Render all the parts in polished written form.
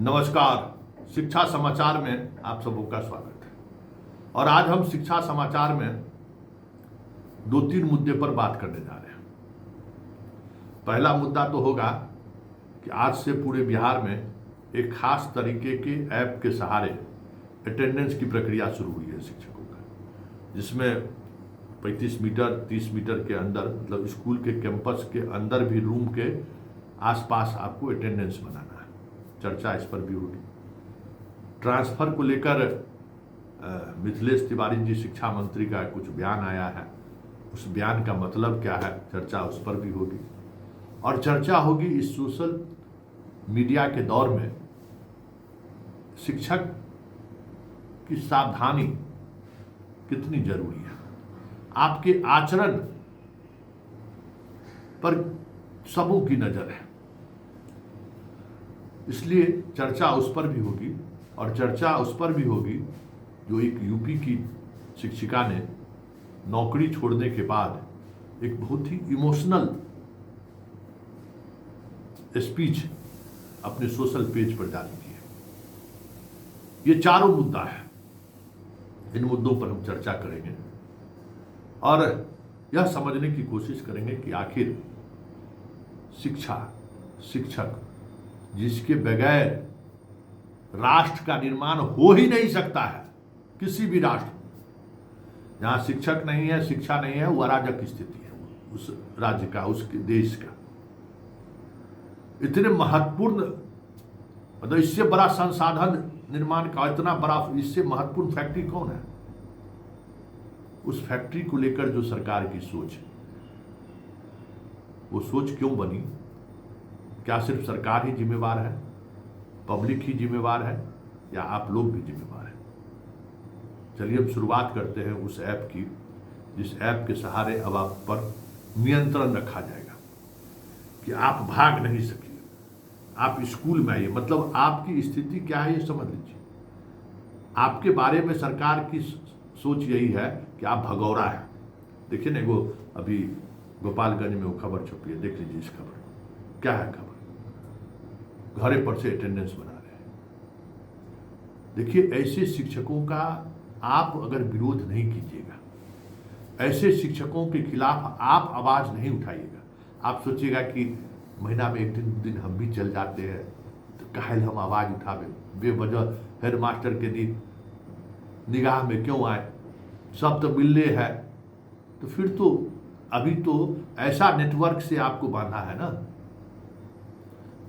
नमस्कार। शिक्षा समाचार में आप सबों का स्वागत है। और आज हम शिक्षा समाचार में 2-3 मुद्दे पर बात करने जा रहे हैं। पहला मुद्दा तो होगा कि आज से पूरे बिहार में एक खास तरीके के ऐप के सहारे अटेंडेंस की प्रक्रिया शुरू हुई है शिक्षकों का, जिसमें 35 मीटर 30 मीटर के अंदर, मतलब स्कूल के कैंपस के अंदर भी रूम के आसपास आपको अटेंडेंस बनाना है। चर्चा इस पर भी होगी। ट्रांसफर को लेकर मिथिलेश तिवारी जी शिक्षा मंत्री का कुछ बयान आया है, उस बयान का मतलब क्या है, चर्चा उस पर भी होगी। और चर्चा होगी इस सोशल मीडिया के दौर में शिक्षक की सावधानी कितनी जरूरी है, आपके आचरण पर सबों की नजर है, इसलिए चर्चा उस पर भी होगी। और चर्चा उस पर भी होगी जो एक यूपी की शिक्षिका ने नौकरी छोड़ने के बाद एक बहुत ही इमोशनल स्पीच अपने सोशल पेज पर जारी की है। ये चारों मुद्दा है, इन मुद्दों पर हम चर्चा करेंगे और यह समझने की कोशिश करेंगे कि आखिर शिक्षक जिसके बगैर राष्ट्र का निर्माण हो ही नहीं सकता है। किसी भी राष्ट्र जहां शिक्षक नहीं है, शिक्षा नहीं है, वो अराजक स्थिति है उस राज्य का, उसके देश का। इतने महत्वपूर्ण, मतलब इससे बड़ा संसाधन निर्माण का, इतना बड़ा, इससे महत्वपूर्ण फैक्ट्री कौन है? उस फैक्ट्री को लेकर जो सरकार की सोच है, वो सोच क्यों बनी? क्या सिर्फ सरकार ही जिम्मेवार है, पब्लिक ही जिम्मेवार है, या आप लोग भी जिम्मेवार हैं? चलिए अब शुरुआत करते हैं उस ऐप की, जिस ऐप के सहारे अब आप पर नियंत्रण रखा जाएगा कि आप भाग नहीं सकिए, आप स्कूल में आइए। मतलब आपकी स्थिति क्या है ये समझ लीजिए। आपके बारे में सरकार की सोच यही है कि आप भगौरा हैं। देखिए ना, वो अभी गोपालगंज में वो खबर छपी है, देख लीजिए इस खबर। क्या है खबर? घरे पर से अटेंडेंस बना रहे हैं। देखिए, ऐसे शिक्षकों का आप अगर विरोध नहीं कीजिएगा, ऐसे शिक्षकों के खिलाफ आप आवाज नहीं उठाइएगा, आप सोचिएगा कि महीना में 1 दिन हम भी चल जाते हैं तो काहे हम आवाज उठावे, बेवजह हेड मास्टर के निगाह में क्यों आए, सब तो मिलने है। तो फिर तो अभी तो ऐसा नेटवर्क से आपको बांधा है ना,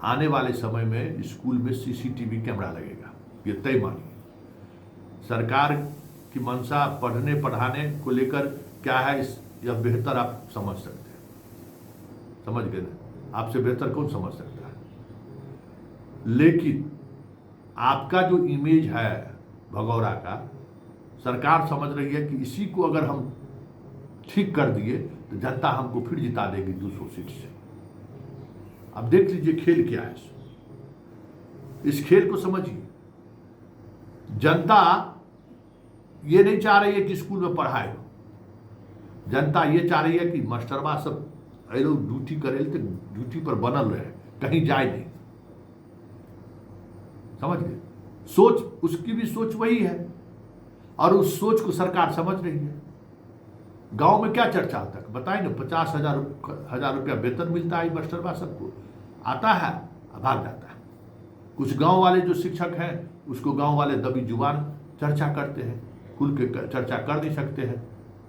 आने वाले समय में स्कूल में सीसीटीवी कैमरा लगेगा, ये तय मानिए। सरकार की मंशा पढ़ने पढ़ाने को लेकर क्या है, यह बेहतर आप समझ सकते हैं। समझ गए ना? आपसे बेहतर कौन समझ सकता है? लेकिन आपका जो इमेज है भगौरा का, सरकार समझ रही है कि इसी को अगर हम ठीक कर दिए तो जनता हमको फिर जिता देगी 200 सीट से। अब देख लीजिए खेल क्या है। इस खेल को समझिए। जनता ये नहीं चाह रही है कि स्कूल में पढ़ाए हो, जनता ये चाह रही है कि मास्टरबा सब लोग ड्यूटी करे तो ड्यूटी पर बनल रहे, कहीं जाए नहीं। समझ गए? सोच, उसकी भी सोच वही है और उस सोच को सरकार समझ रही है। गांव में क्या चर्चा होता है बताइए ना? 50,000 रुपया वेतन मिलता है मास्टरबा सबको, आता है भाग जाता है। कुछ गांव वाले जो शिक्षक हैं उसको गांव वाले दबी जुबान चर्चा करते हैं, खुल के चर्चा कर नहीं सकते हैं,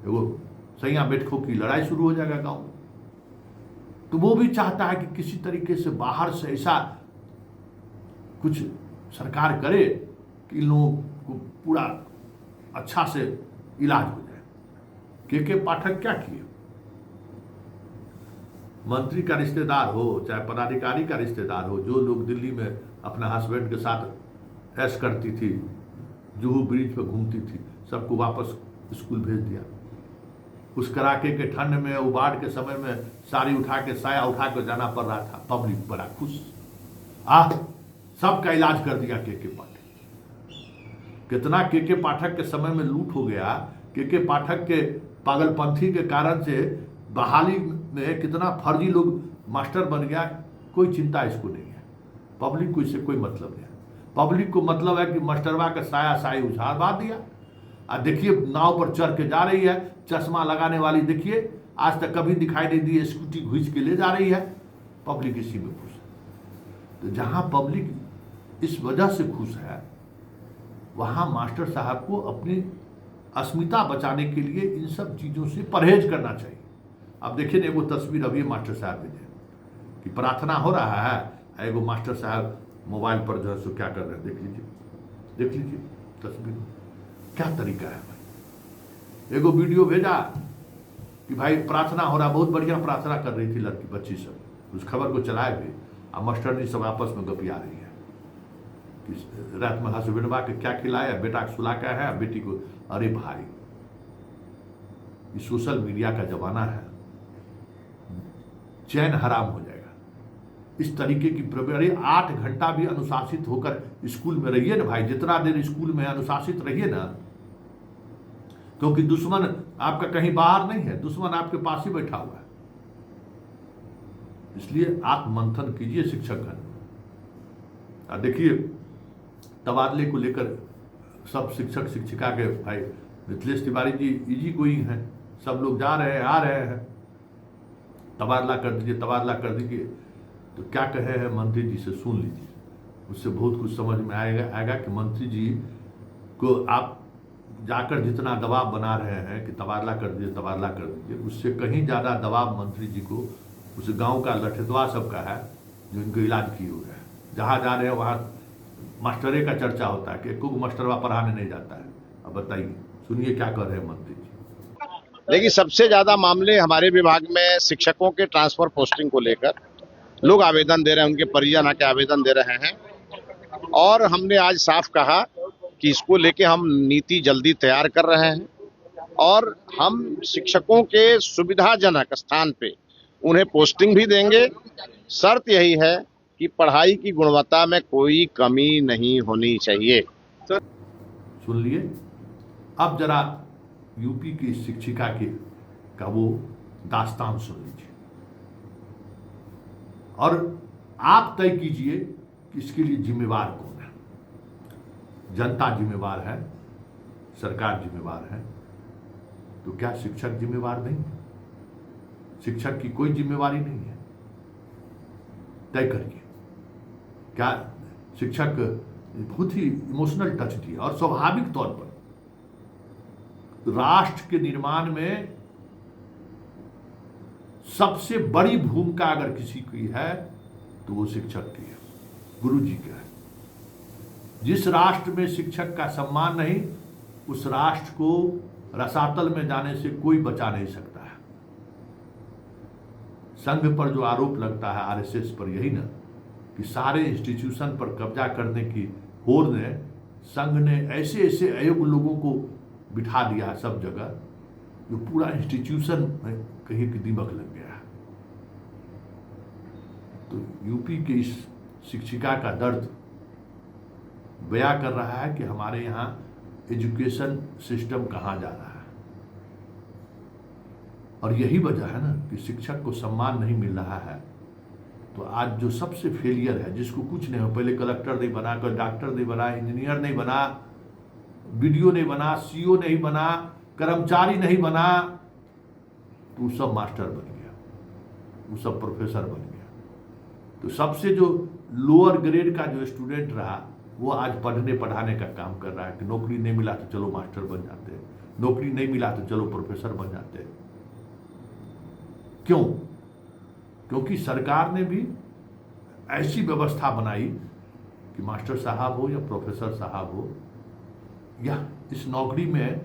वो सैया बैठकों की लड़ाई शुरू हो जाएगा गांव में। तो वो भी चाहता है कि किसी तरीके से बाहर से ऐसा कुछ सरकार करे कि इन लोगों को पूरा अच्छा से इलाज हो जाए। के पाठक क्या किए? मंत्री का रिश्तेदार हो, चाहे पदाधिकारी का रिश्तेदार हो, जो लोग दिल्ली में अपना हस्बैंड के साथ ऐश करती थी, जुहू ब्रिज पर घूमती थी, सबको वापस स्कूल भेज दिया। उस कड़ाके के ठंड में, उबाड़ के समय में साड़ी उठा के, साया उठा के जाना पड़ रहा था। पब्लिक बड़ा खुश, सबका इलाज कर दिया के पाठक। कितना के पाठक के समय में लूट हो गया, के पाठक के पागलपंथी के कारण से बहाली में कितना फर्जी लोग मास्टर बन गया, कोई चिंता इसको नहीं है। पब्लिक को इससे कोई मतलब नहीं है। पब्लिक को मतलब है कि मास्टरवा का साया साई उछाल बांध दिया। और देखिए नाव पर चढ़ के जा रही है, चश्मा लगाने वाली देखिए आज तक कभी दिखाई नहीं दी, स्कूटी घुस के ले जा रही है। पब्लिक इसी में खुश है। तो जहां पब्लिक इस वजह से खुश है, वहां मास्टर साहब को अपनी अस्मिता बचाने के लिए इन सब चीजों से परहेज करना चाहिए। अब देखिए ना, वो तस्वीर अभी मास्टर साहब भेजे कि प्रार्थना हो रहा है, एगो मास्टर साहब मोबाइल पर जो है सो क्या कर रहे हैं, देख लीजिए तस्वीर। क्या तरीका है भाई। एगो वीडियो भेजा कि भाई प्रार्थना हो रहा, बहुत बढ़िया प्रार्थना कर रही थी लड़की बच्ची सब, उस खबर को चलाए भी, और मास्टरनी सब आपस में गपिया रही है कि रात में हसबेंडवा के क्या खिलाया, बेटा को सुला क्या है, बेटी को। अरे भाई, ये सोशल मीडिया का जमाना है, चैन हराम हो जाएगा इस तरीके की प्रवृत्ति। 8 घंटा भी अनुशासित होकर स्कूल में रहिए ना भाई, जितना देर स्कूल में अनुशासित रहिए ना, क्योंकि दुश्मन आपका कहीं बाहर नहीं है, दुश्मन आपके पास ही बैठा हुआ है। इसलिए आप मंथन कीजिए शिक्षकगण। देखिए तबादले को लेकर सब शिक्षक शिक्षिका के भाई मिथिलेश तिवारी जी इजी गोइंग हैं, सब लोग जा रहे हैं आ रहे हैं, तबादला कर दीजिए तबादला कर दीजिए। तो क्या कहे हैं मंत्री जी से सुन लीजिए, उससे बहुत कुछ समझ में आएगा कि मंत्री जी को आप जाकर जितना दबाव बना रहे हैं कि तबादला कर दीजिए, उससे कहीं ज़्यादा दबाव मंत्री जी को उस गांव का लठेदवा सबका है जो इनको इलाज किए हुए है। जहाँ जा रहे हैं वहाँ मास्टरे का चर्चा होता है कि एक मास्टरवा पढ़ाने नहीं जाता है। अब बताइए, सुनिए क्या कर रहे हैं मंत्री जी। लेकिन सबसे ज्यादा मामले हमारे विभाग में शिक्षकों के ट्रांसफर पोस्टिंग को लेकर लोग आवेदन दे रहे हैं, उनके परिजन आके आवेदन दे रहे हैं। और हमने आज साफ कहा कि इसको लेके हम नीति जल्दी तैयार कर रहे हैं और हम शिक्षकों के सुविधाजनक स्थान पे उन्हें पोस्टिंग भी देंगे। शर्त यही है कि पढ़ाई की गुणवत्ता में कोई कमी नहीं होनी चाहिए। सुन लिए। अब जरा यूपी की शिक्षिका का वो दास्तान सुन लीजिए और आप तय कीजिए कि इसके लिए जिम्मेवार कौन है। जनता जिम्मेवार है, सरकार जिम्मेवार है, तो क्या शिक्षक जिम्मेवार नहीं है? शिक्षक की कोई जिम्मेवारी नहीं है? तय करिए। क्या शिक्षक बहुत ही इमोशनल टच दिया और स्वाभाविक तौर पर राष्ट्र के निर्माण में सबसे बड़ी भूमिका अगर किसी की है तो वो शिक्षक की है, गुरु जी का है। जिस राष्ट्र में शिक्षक का सम्मान नहीं, उस राष्ट्र को रसातल में जाने से कोई बचा नहीं सकता है। संघ पर जो आरोप लगता है आरएसएस पर, यही ना कि सारे इंस्टीट्यूशन पर कब्जा करने की होड़ ने, संघ ने ऐसे ऐसे अयोग्य लोगों को बिठा दिया है सब जगह, जो पूरा इंस्टीट्यूशन में कहीं की दिमक लग गया है। तो यूपी के इस शिक्षिका का दर्द बयां कर रहा है कि हमारे यहाँ एजुकेशन सिस्टम कहाँ जा रहा है। और यही वजह है ना कि शिक्षक को सम्मान नहीं मिल रहा है। तो आज जो सबसे फेलियर है, जिसको कुछ नहीं हो, पहले कलेक्टर नहीं बना, कोई डॉक्टर नहीं बना, इंजीनियर नहीं बना, बीडीओ नहीं बना, सीओ नहीं बना, कर्मचारी नहीं बना, तो वो सब मास्टर बन गया, वो सब प्रोफेसर बन गया। तो सबसे जो लोअर ग्रेड का जो स्टूडेंट रहा, वो आज पढ़ने पढ़ाने का काम कर रहा है कि नौकरी नहीं मिला तो चलो मास्टर बन जाते हैं, नौकरी नहीं मिला तो चलो प्रोफेसर बन जाते हैं। क्यों? क्योंकि सरकार ने भी ऐसी व्यवस्था बनाई कि मास्टर साहब हो या प्रोफेसर साहब हो, या इस नौकरी में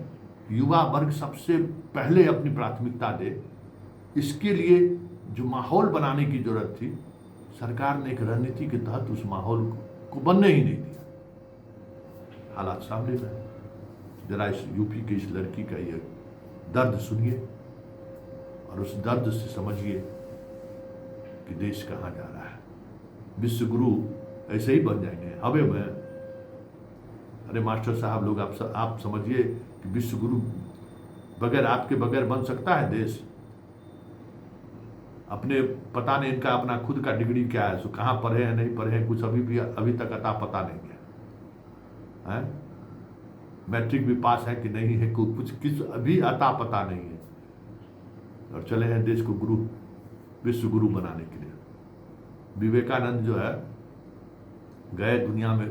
युवा वर्ग सबसे पहले अपनी प्राथमिकता दे। इसके लिए जो माहौल बनाने की जरूरत थी, सरकार ने एक रणनीति के तहत उस माहौल को बनने ही नहीं दिया। हालात सामने में, जरा इस यूपी की इस लड़की का ये दर्द सुनिए और उस दर्द से समझिए कि देश कहाँ जा रहा है। विश्व गुरु ऐसे ही बन जाएंगे हवे में। अरे मास्टर साहब लोग, आप समझिए कि विश्व गुरु बगैर आपके बगैर बन सकता है देश? अपने पता नहीं इनका अपना खुद का डिग्री क्या है, सो कहाँ पढ़े हैं नहीं पढ़े हैं, कुछ अभी तक अता पता नहीं है। हैं? मैट्रिक भी पास है कि नहीं है, कुछ किस अभी अता पता नहीं है, और चले हैं देश को गुरु, विश्व गुरु बनाने के लिए। विवेकानंद जो है गए दुनिया में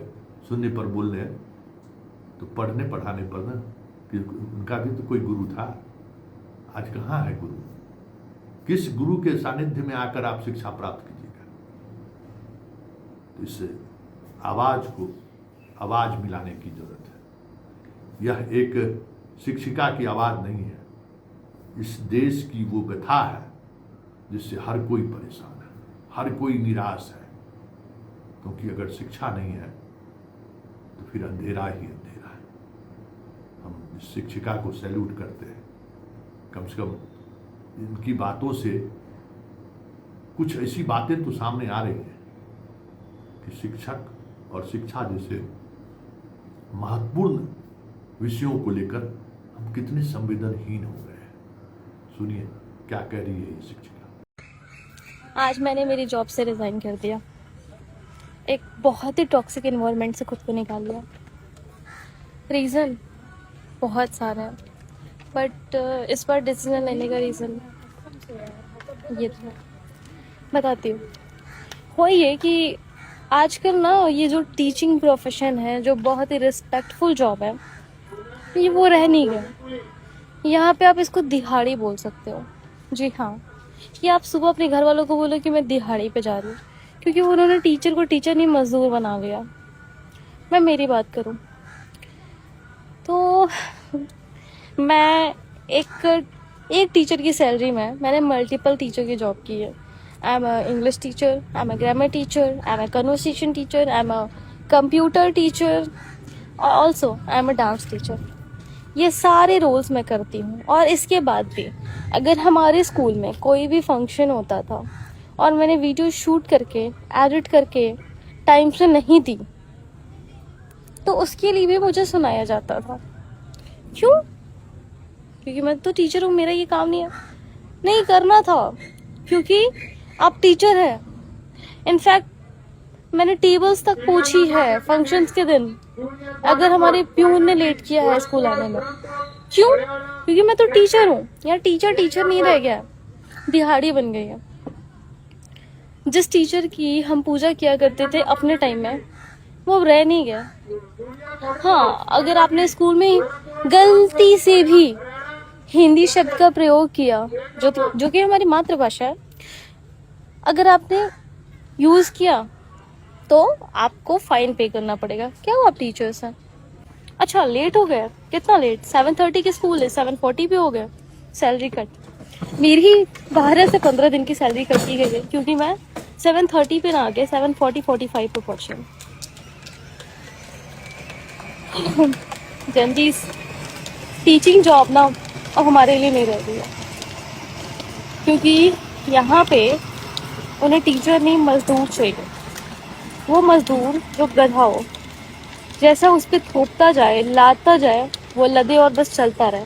शून्य पर बोलने, तो पढ़ने पढ़ाने पर ना, कि उनका भी तो कोई गुरु था। आज कहाँ है गुरु? किस गुरु के सानिध्य में आकर आप शिक्षा प्राप्त कीजिएगा? तो इस आवाज को आवाज मिलाने की जरूरत है। यह एक शिक्षिका की आवाज नहीं है, इस देश की वो व्यथा है जिससे हर कोई परेशान है, हर कोई निराश है। क्योंकि अगर शिक्षा नहीं है तो फिर अंधेरा ही अंधेरा है। हम इस शिक्षिका को सैल्यूट करते हैं। कम से कम इनकी बातों से कुछ ऐसी बातें तो सामने आ रही हैं कि शिक्षक और शिक्षा जैसे महत्वपूर्ण विषयों को लेकर हम कितने संवेदनहीन हो गए हैं। सुनिए क्या कह रही है ये शिक्षिका। आज मैंने मेरी जॉब से रिज़ाइन कर दिया। एक बहुत ही टॉक्सिक एनवायरनमेंट से खुद को निकाल लिया। रीज़न बहुत सारे हैं, बट इस बार डिसीजन लेने का रीज़न ये था, बताती हूँ। वो ये कि आजकल ना ये जो टीचिंग प्रोफेशन है, जो बहुत ही रिस्पेक्टफुल जॉब है, ये वो रह नहीं गया। यहाँ पे आप इसको दिहाड़ी बोल सकते हो। जी हाँ, ये आप सुबह अपने घर वालों को बोलो कि मैं दिहाड़ी पे जा रही हूँ, क्योंकि उन्होंने टीचर को टीचर नहीं मजदूर बना लिया। मैं मेरी बात करूँ तो मैं एक टीचर की सैलरी में मैंने मल्टीपल टीचर की जॉब की है। I am a English teacher, I am a grammar teacher, I am a conversation teacher, I am a computer teacher, और also I am a dance teacher. ये सारे roles मैं करती हूँ। और इसके बाद भी अगर हमारे स्कूल में कोई भी फंक्शन होता था और मैंने वीडियो शूट करके एडिट करके टाइम से नहीं दी, तो उसके लिए भी मुझे सुनाया जाता था। क्यों? क्योंकि मैं तो टीचर हूँ, मेरा ये काम नहीं करना था, क्योंकि आप टीचर हैं। इनफैक्ट मैंने टेबल्स तक पूछी है फंक्शंस के दिन, अगर हमारे प्यून ने लेट किया है स्कूल आने में। क्यों? क्योंकि मैं तो टीचर हूँ। यार टीचर नहीं रह गया, दिहाड़ी बन गई है। जिस टीचर की हम पूजा किया करते थे अपने टाइम में, वो अब रह नहीं गया। हाँ, अगर आपने स्कूल में गलती से भी हिंदी शब्द का प्रयोग किया, जो कि हमारी मातृभाषा है, अगर आपने यूज किया तो आपको फाइन पे करना पड़ेगा। क्या वो आप टीचर्स हैं? अच्छा, लेट हो गया। कितना लेट? 7:30 की स्कूल है, 7:40 पे हो गया। Salary cut. मेरी 12 से 15 दिन की सैलरी कट की गई है, क्योंकि मैं 7:30 पे ना आके 7:40-45 पे पहुंची हूँ। जनजीज, टीचिंग जॉब ना अब हमारे लिए नहीं रह गई है, क्योंकि यहाँ पे उन्हें टीचर नहीं मजदूर चाहिए। वो मजदूर जो गधा हो, जैसा उस पर थोपता जाए, लाता जाए, वो लदे और बस चलता रहे।